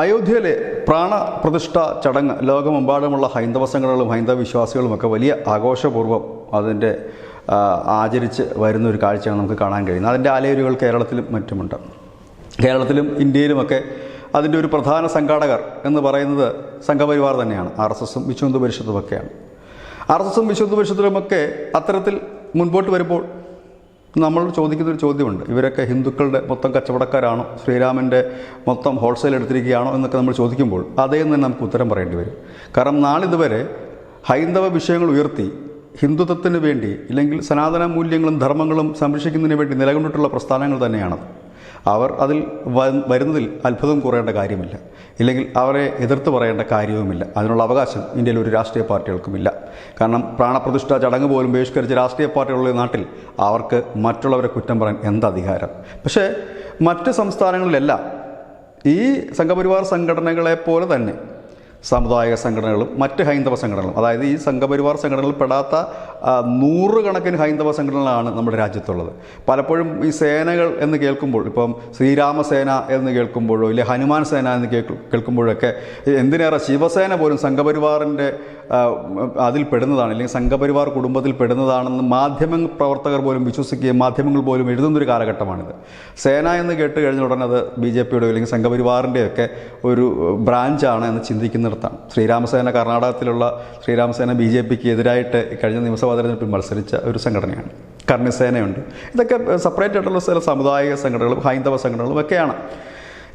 അയോധ്യയിലെ പ്രാണപ്രതിഷ്ഠ ചടങ്ങ് ലോകമെമ്പാടുമുള്ള ഹൈന്ദവ സംഘടനകളും ഹൈന്ദവ വിശ്വാസികളുമൊക്കെ വലിയ ആഘോഷപൂർവ്വം അതിൻ്റെ ആചരിച്ച് വരുന്ന ഒരു കാഴ്ചയാണ് നമുക്ക് കാണാൻ കഴിയുന്നത്. അതിൻ്റെ ആലയരുകൾ കേരളത്തിലും മറ്റുമുണ്ട്. കേരളത്തിലും ഇന്ത്യയിലുമൊക്കെ അതിൻ്റെ ഒരു പ്രധാന സംഘാടകർ എന്ന് പറയുന്നത് സംഘപരിവാർ തന്നെയാണ്. RSSഉം വിശ്വ ഹിന്ദു പരിഷത്തുമൊക്കെയാണ്. RSSഉം വിശ്വ ഹിന്ദു പരിഷത്തിലുമൊക്കെ അത്തരത്തിൽ മുൻപോട്ട് വരുമ്പോൾ നമ്മൾ ചോദിക്കുന്നൊരു ചോദ്യമുണ്ട്. ഇവരൊക്കെ ഹിന്ദുക്കളുടെ മൊത്തം കച്ചവടക്കാരാണോ, ശ്രീരാമൻ്റെ മൊത്തം ഹോൾസെയിൽ എടുത്തിരിക്കുകയാണോ എന്നൊക്കെ നമ്മൾ ചോദിക്കുമ്പോൾ അതേ തന്നെ നമുക്ക് ഉത്തരം പറയേണ്ടി വരും. കാരണം നാളിതുവരെ ഹൈന്ദവ വിഷയങ്ങൾ ഉയർത്തി ഹിന്ദുത്വത്തിന് വേണ്ടി ഇല്ലെങ്കിൽ സനാതന മൂല്യങ്ങളും ധർമ്മങ്ങളും സംരക്ഷിക്കുന്നതിന് വേണ്ടി നിലകൊണ്ടിട്ടുള്ള പ്രസ്ഥാനങ്ങൾ തന്നെയാണത്. അവർ അതിൽ വരുന്നതിൽ അത്ഭുതം കുറയേണ്ട കാര്യമില്ല, ഇല്ലെങ്കിൽ അവരെ എതിർത്ത് പറയേണ്ട കാര്യവുമില്ല. അതിനുള്ള അവകാശം ഇന്ത്യയിൽ ഒരു രാഷ്ട്രീയ പാർട്ടികൾക്കുമില്ല. കാരണം പ്രാണപ്രതിഷ്ഠ ചടങ്ങ് പോലും ബഹിഷ്കരിച്ച രാഷ്ട്രീയ പാർട്ടികളുള്ള നാട്ടിൽ അവർക്ക് മറ്റുള്ളവരെ കുറ്റം പറയാൻ എന്തധികാരം? പക്ഷേ മറ്റ് സംസ്ഥാനങ്ങളിലെല്ലാം ഈ സംഘപരിവാർ സംഘടനകളെ പോലെ തന്നെ സാമുദായിക സംഘടനകളും മറ്റ് ഹൈന്ദവ സംഘടനകളും, അതായത് ഈ സംഘപരിവാർ സംഘടനകളിൽ പെടാത്ത നൂറുകണക്കിന് ഹൈന്ദവ സംഘടനകളാണ് നമ്മുടെ രാജ്യത്തുള്ളത്. പലപ്പോഴും ഈ സേനകൾ എന്ന് കേൾക്കുമ്പോൾ, ഇപ്പം ശ്രീരാമസേന എന്ന് കേൾക്കുമ്പോഴോ ഇല്ലെ ഹനുമാൻ സേന എന്ന് കേൾക്കുമ്പോഴൊക്കെ എന്തിനേറെ ശിവസേന പോലും സംഘപരിവാറിൻ്റെ അതിൽ പെടുന്നതാണ്, അല്ലെങ്കിൽ സംഘപരിവാർ കുടുംബത്തിൽ പെടുന്നതാണെന്ന് മാധ്യമ പ്രവർത്തകർ പോലും വിശ്വസിക്കുകയും മാധ്യമങ്ങൾ പോലും എഴുതുന്നൊരു കാലഘട്ടമാണിത്. സേന എന്ന് കേട്ട് കഴിഞ്ഞ ഉടനെ അത് BJPയുടെ അല്ലെങ്കിൽ സംഘപരിവാറിൻ്റെയൊക്കെ ഒരു ബ്രാഞ്ചാണ് എന്ന് ചിന്തിക്കുന്നിടത്താണ്. ശ്രീരാമസേന കർണാടകത്തിലുള്ള ശ്രീരാമസേന BJPക്ക് എതിരായിട്ട് കഴിഞ്ഞ നിയമസഭാ തെരഞ്ഞെടുപ്പിൽ മത്സരിച്ച ഒരു സംഘടനയാണ്. കർണിസേനയുണ്ട്. ഇതൊക്കെ സെപ്പറേറ്റ് ആയിട്ടുള്ള ചില സാമുദായിക സംഘടനകളും ഹൈന്ദവ സംഘടനകളും ഒക്കെയാണ്.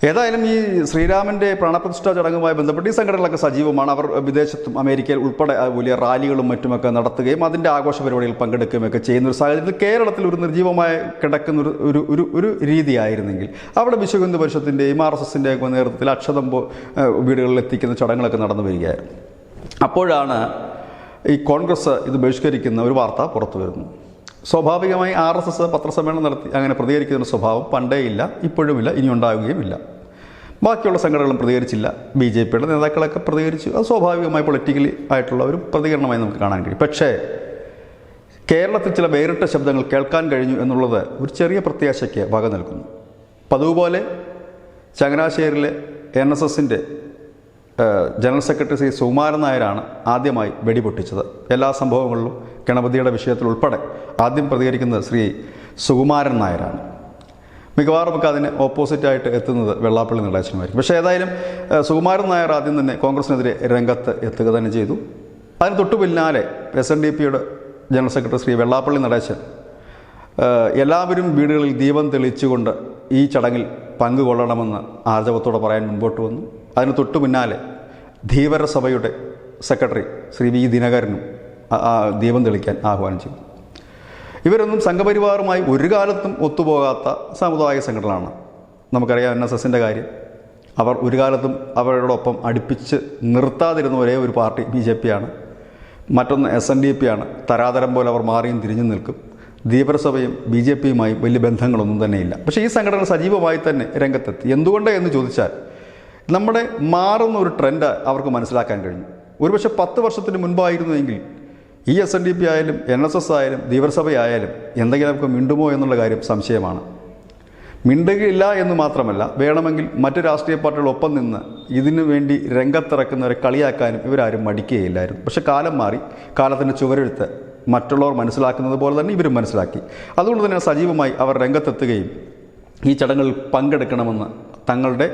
ഏതായാലും ഈ ശ്രീരാമൻ്റെ പ്രാണപ്രതിഷ്ഠാ ചടങ്ങുമായി ബന്ധപ്പെട്ട് ഈ സംഘടനകളൊക്കെ സജീവമാണ്. അവർ വിദേശത്തും അമേരിക്കയിൽ ഉൾപ്പെടെ വലിയ റാലികളും മറ്റുമൊക്കെ നടത്തുകയും അതിൻ്റെ ആഘോഷ പരിപാടികളിൽ പങ്കെടുക്കുകയും ഒക്കെ ചെയ്യുന്ന ഒരു സാഹചര്യത്തിൽ കേരളത്തിൽ ഒരു നിർജീവമായി കിടക്കുന്ന ഒരു രീതിയായിരുന്നെങ്കിൽ അവിടെ വിശ്വ ഹിന്ദു പരിഷത്തിൻ്റെയും RSSൻ്റെയൊക്കെ നേതൃത്വത്തിൽ അക്ഷതം വീടുകളിൽ എത്തിക്കുന്ന ചടങ്ങുകളൊക്കെ നടന്നു വരികയായിരുന്നു. അപ്പോഴാണ് ഈ കോൺഗ്രസ് ഇത് ബഹിഷ്കരിക്കുന്ന ഒരു വാർത്ത പുറത്തു വരുന്നു. സ്വാഭാവികമായി RSS പത്രസമ്മേളനം നടത്തി അങ്ങനെ പ്രതികരിക്കുന്ന സ്വഭാവം പണ്ടേ ഇല്ല, ഇപ്പോഴുമില്ല, ഇനി ഉണ്ടാവുകയുമില്ല. ബാക്കിയുള്ള സംഘടനകളും പ്രതികരിച്ചില്ല. BJPയുടെ നേതാക്കളൊക്കെ പ്രതികരിച്ചു. അത് സ്വാഭാവികമായി പൊളിറ്റിക്കലി ആയിട്ടുള്ള ഒരു പ്രതികരണമായി നമുക്ക് കാണാൻ കഴിയും. പക്ഷേ കേരളത്തിൽ ചില വേറിട്ട ശബ്ദങ്ങൾ കേൾക്കാൻ കഴിഞ്ഞു എന്നുള്ളത് ഒരു ചെറിയ പ്രത്യാശയ്ക്ക് വക നൽകുന്നു. പതിവ് പോലെ ചങ്ങനാശ്ശേരിയിലെ NSSൻ്റെ ജനറൽ സെക്രട്ടറി ശ്രീ സുകുമാരൻ നായരാണ് ആദ്യമായി വെടിപൊട്ടിച്ചത്. എല്ലാ സംഭവങ്ങളിലും ഗണപതിയുടെ വിഷയത്തിൽ ഉൾപ്പെടെ ആദ്യം പ്രതികരിക്കുന്നത് ശ്രീ സുകുമാരൻ നായരാണ്. മിക്കവാറും ഒക്കെ അതിന് ഓപ്പോസിറ്റായിട്ട് എത്തുന്നത് വെള്ളാപ്പള്ളി നടേശനുമായിരിക്കും. പക്ഷേ ഏതായാലും സുകുമാരൻ നായർ ആദ്യം തന്നെ കോൺഗ്രസിനെതിരെ രംഗത്ത് എത്തുക തന്നെ ചെയ്തു. അതിന് തൊട്ടു പിന്നാലെ SNDPയുടെ ജനറൽ സെക്രട്ടറി ശ്രീ വെള്ളാപ്പള്ളി നടേശൻ എല്ലാവരും വീടുകളിൽ ദീപം തെളിയിച്ചുകൊണ്ട് ഈ ചടങ്ങിൽ പങ്കുകൊള്ളണമെന്ന് ആർജവത്തോടെ പറയാൻ മുൻപോട്ട് വന്നു. അതിന് തൊട്ടു പിന്നാലെ ധീവര സഭയുടെ സെക്രട്ടറി ശ്രീ V ദിനകരനും ദീപം തെളിക്കാൻ ആഹ്വാനം ചെയ്തു. ഇവരൊന്നും സംഘപരിവാറുമായി ഒരു കാലത്തും ഒത്തുപോകാത്ത സാമുദായിക സംഘടനകളാണ്. നമുക്കറിയാം NSSൻ്റെ കാര്യം. അവർ ഒരു കാലത്തും അവരോടൊപ്പം അടുപ്പിച്ച് നിർത്താതിരുന്ന ഒരേ ഒരു പാർട്ടി BJP ആണ്. മറ്റൊന്ന് SNDP ആണ്. തരാതരം പോലെ അവർ മാറിയും തിരിഞ്ഞു നിൽക്കും. ധീവരസഭയും BJPയുമായും വലിയ ബന്ധങ്ങളൊന്നും തന്നെയില്ല. പക്ഷേ ഈ സംഘടന സജീവമായി തന്നെ രംഗത്തെത്തി. എന്തുകൊണ്ട് എന്ന് ചോദിച്ചാൽ നമ്മുടെ മാറുന്ന ഒരു ട്രെൻഡ് അവർക്ക് മനസ്സിലാക്കാൻ കഴിഞ്ഞു. ഒരുപക്ഷെ 10 വർഷത്തിന് മുൻപായിരുന്നുവെങ്കിൽ ഈ SNDP ആയാലും NSS ആയാലും ധീവരസഭയായാലും എന്തെങ്കിലും നമുക്ക് മിണ്ടുമോ എന്നുള്ള കാര്യം സംശയമാണ്. മിണ്ടുകയില്ല എന്ന് മാത്രമല്ല, വേണമെങ്കിൽ മറ്റ് രാഷ്ട്രീയ പാർട്ടികളൊപ്പം നിന്ന് ഇതിനു വേണ്ടി രംഗത്തിറക്കുന്നവരെ കളിയാക്കാനും ഇവരാരും മടിക്കുകയില്ലായിരുന്നു. പക്ഷെ കാലം മാറി. കാലത്തിൻ്റെ ചുവരെഴുത്ത് മറ്റുള്ളവർ മനസ്സിലാക്കുന്നത് പോലെ തന്നെ ഇവരും മനസ്സിലാക്കി. അതുകൊണ്ട് തന്നെ സജീവമായി അവർ രംഗത്തെത്തുകയും ഈ ചടങ്ങുകളിൽ പങ്കെടുക്കണമെന്ന് തങ്ങളുടെ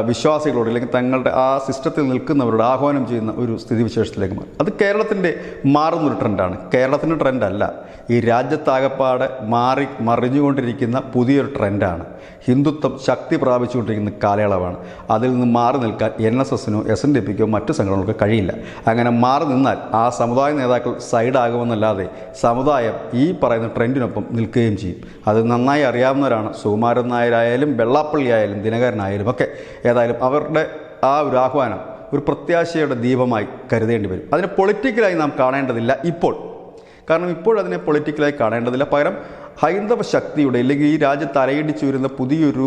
വിശ്വാസികളോട് അല്ലെങ്കിൽ തങ്ങളുടെ ആ സിസ്റ്റത്തിൽ നിൽക്കുന്നവരോട് ആഹ്വാനം ചെയ്യുന്ന ഒരു സ്ഥിതിവിശേഷത്തിലേക്ക് മാറി. അത് കേരളത്തിൻ്റെ മാറുന്നൊരു ട്രെൻഡാണ്. കേരളത്തിൻ്റെ ട്രെൻഡല്ല, ഈ രാജ്യത്താകപ്പാടെ മറിഞ്ഞുകൊണ്ടിരിക്കുന്ന പുതിയൊരു ട്രെൻഡാണ്. ഹിന്ദുത്വം ശക്തി പ്രാപിച്ചുകൊണ്ടിരിക്കുന്ന കാലയളവാണ്. അതിൽ നിന്ന് മാറി നിൽക്കാൻ NSSനോ SNDPക്കോ മറ്റു സംഘടനകൾക്കോ കഴിയില്ല. അങ്ങനെ മാറി നിന്നാൽ ആ സമുദായ നേതാക്കൾ സൈഡാകുമെന്നല്ലാതെ സമുദായം ഈ പറയുന്ന ട്രെൻഡിനൊപ്പം നിൽക്കുകയും ചെയ്യും. അത് നന്നായി അറിയാവുന്നവരാണ് സുകുമാരൻ നായരായാലും വെള്ളാപ്പള്ളി ആയാലും ദിനകരനായാലും ഒക്കെ. ഏതായാലും അവരുടെ ആ ഒരു ആഹ്വാനം ഒരു പ്രത്യാശയുടെ ദീപമായി കരുതേണ്ടി വരും. അതിനെ പൊളിറ്റിക്കലായി നാം കാണേണ്ടതില്ല ഇപ്പോൾ. കാരണം ഇപ്പോഴതിനെ പൊളിറ്റിക്കലായി കാണേണ്ടതില്ല. പകരം ഹൈന്ദവ ശക്തിയുടെ അല്ലെങ്കിൽ ഈ രാജ്യത്ത് അലയടിച്ചു വരുന്ന പുതിയൊരു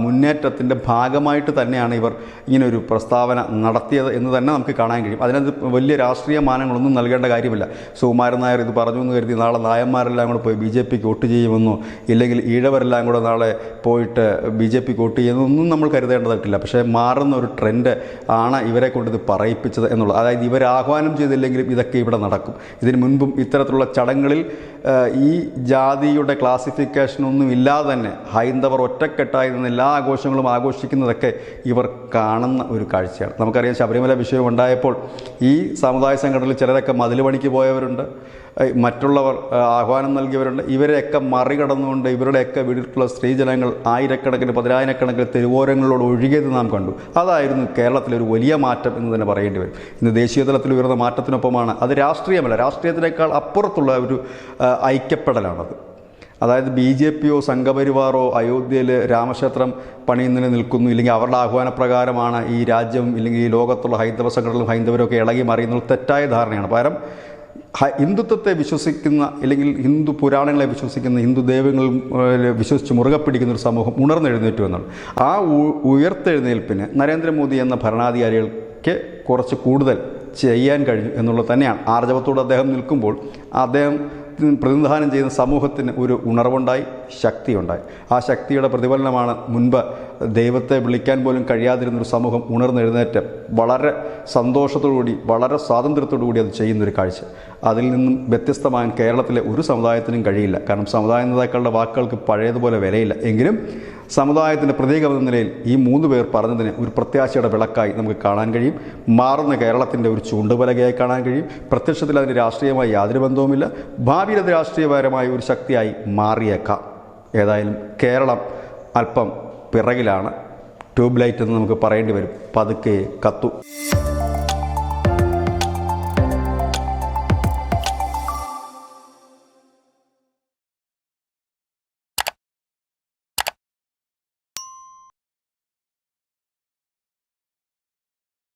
മുന്നേറ്റത്തിൻ്റെ ഭാഗമായിട്ട് തന്നെയാണ് ഇവർ ഇങ്ങനൊരു പ്രസ്താവന നടത്തിയത് എന്ന് തന്നെ നമുക്ക് കാണാൻ കഴിയും. അതിനകത്ത് വലിയ രാഷ്ട്രീയ മാനങ്ങളൊന്നും നൽകേണ്ട കാര്യമില്ല. സുകുമാരൻ നായർ ഇത് പറഞ്ഞു എന്ന് കരുതി നാളെ നായന്മാരെല്ലാം കൂടെ പോയി BJPക്ക് വോട്ട് ചെയ്യുമെന്നോ ഇല്ലെങ്കിൽ ഈഴവരെല്ലാം കൂടെ നാളെ പോയിട്ട് BJPക്ക് വോട്ട് ചെയ്യുമെന്നൊന്നും നമ്മൾ കരുതേണ്ടതായിട്ടില്ല. പക്ഷേ മാറുന്ന ഒരു ട്രെൻഡ് ആണ് ഇവരെ കൊണ്ട് ഇത് പറയിപ്പിച്ചത് എന്നുള്ളത്. അതായത് ഇവർ ആഹ്വാനം ചെയ്തില്ലെങ്കിലും ഇതൊക്കെ ഇവിടെ നടക്കും. ഇതിനു മുൻപും ഇത്തരത്തിലുള്ള ചടങ്ങുകളിൽ ഈ ജാതിയുടെ ക്ലാസിഫിക്കേഷനൊന്നും ഇല്ലാതെ തന്നെ ഹൈന്ദവർ ഒറ്റക്കെട്ടായി നിന്ന് എല്ലാ ആഘോഷങ്ങളും ആഘോഷിക്കുന്നതൊക്കെ ഇവർ കാണുന്ന ഒരു കാഴ്ചയാണ്. നമുക്കറിയാം, ശബരിമല വിഷയം ഉണ്ടായപ്പോൾ ഈ സമുദായ സംഘടനയിൽ ചിലരൊക്കെ മതിൽ പണിക്ക് പോയവരുണ്ട്, മറ്റുള്ളവർ ആഹ്വാനം നൽകിയവരുണ്ട്. ഇവരെയൊക്കെ മറികടന്നുകൊണ്ട് ഇവരുടെയൊക്കെ വീട്ടിലുള്ള സ്ത്രീജനങ്ങൾ ആയിരക്കണക്കിന് പതിനായിരക്കണക്കിന് തെരുവോരങ്ങളോട് ഒഴുകിയത് നാം കണ്ടു. അതായിരുന്നു കേരളത്തിലെ ഒരു വലിയ മാറ്റം എന്ന് തന്നെ പറയേണ്ടി വരും. ഇന്ന് ദേശീയ തലത്തിൽ ഉയർന്ന മാറ്റത്തിനൊപ്പമാണ് അത് രാഷ്ട്രീയമല്ല, രാഷ്ട്രീയത്തിനേക്കാൾ അപ്പുറത്തുള്ള ഒരു ഐക്യപ്പെടലാണത്. അതായത് BJPയോ സംഘപരിവാറോ അയോധ്യയിൽ രാമക്ഷേത്രം പണിയുന്നതിന് നിൽക്കുന്നു, ഇല്ലെങ്കിൽ അവരുടെ ആഹ്വാനപ്രകാരമാണ് ഈ രാജ്യം ഇല്ലെങ്കിൽ ഈ ലോകത്തുള്ള ഹൈന്ദവ സംഘടനകളും ഹൈന്ദവരൊക്കെ ഇളകി മറിയുന്നത് തെറ്റായ ധാരണയാണ്. പകരം ഹിന്ദുത്വത്തെ വിശ്വസിക്കുന്ന അല്ലെങ്കിൽ ഹിന്ദു പുരാണങ്ങളെ വിശ്വസിക്കുന്ന ഹിന്ദു ദൈവങ്ങളും വിശ്വസിച്ച് മുറുകെ പിടിക്കുന്ന ഒരു സമൂഹം ഉണർന്നെഴുന്നേറ്റു എന്നാണ്. ആ ഉയർത്തെഴുന്നേൽപ്പിന് നരേന്ദ്രമോദി എന്ന ഭരണാധികാരികൾക്ക് കുറച്ച് കൂടുതൽ ചെയ്യാൻ കഴിഞ്ഞു എന്നുള്ളത് തന്നെയാണ്. ആർജവത്തോട് അദ്ദേഹം നിൽക്കുമ്പോൾ അദ്ദേഹം പ്രതിനിധാനം ചെയ്യുന്ന സമൂഹത്തിന് ഒരു ഉണർവുണ്ടായി, ശക്തിയുണ്ടായി. ആ ശക്തിയുടെ പ്രതിഫലനമാണ് മുൻപ് ദൈവത്തെ വിളിക്കാൻ പോലും കഴിയാതിരുന്നൊരു സമൂഹം ഉണർന്നെഴുന്നേറ്റ് വളരെ സന്തോഷത്തോടുകൂടി വളരെ സ്വാതന്ത്ര്യത്തോടുകൂടി അത് ചെയ്യുന്നൊരു കാഴ്ച. അതിൽ നിന്നും വ്യത്യസ്തമാകാൻ കേരളത്തിലെ ഒരു സമുദായത്തിനും കഴിയില്ല. കാരണം സമുദായ നേതാക്കളുടെ വാക്കുകൾക്ക് പഴയതുപോലെ വിലയില്ല. എങ്കിലും സമുദായത്തിൻ്റെ പ്രതീകമെന്ന നിലയിൽ ഈ 3 പേർ പറഞ്ഞതിന് ഒരു പ്രത്യാശയുടെ വിളക്കായി നമുക്ക് കാണാൻ കഴിയും. മാറുന്ന കേരളത്തിൻ്റെ ഒരു ചൂണ്ടുപലകയായി കാണാൻ കഴിയും. പ്രത്യക്ഷത്തിൽ അതിന് രാഷ്ട്രീയമായി യാതൊരു ബന്ധവുമില്ല. ഭാവിയിൽ അത് രാഷ്ട്രീയപരമായ ഒരു ശക്തിയായി മാറിയേക്കാം. ഏതായാലും കേരളം അല്പം പിറകിലാണ്. ട്യൂബ് ലൈറ്റ് എന്ന് നമുക്ക് പറയേണ്ടി വരും. പതുക്കെ കത്തു.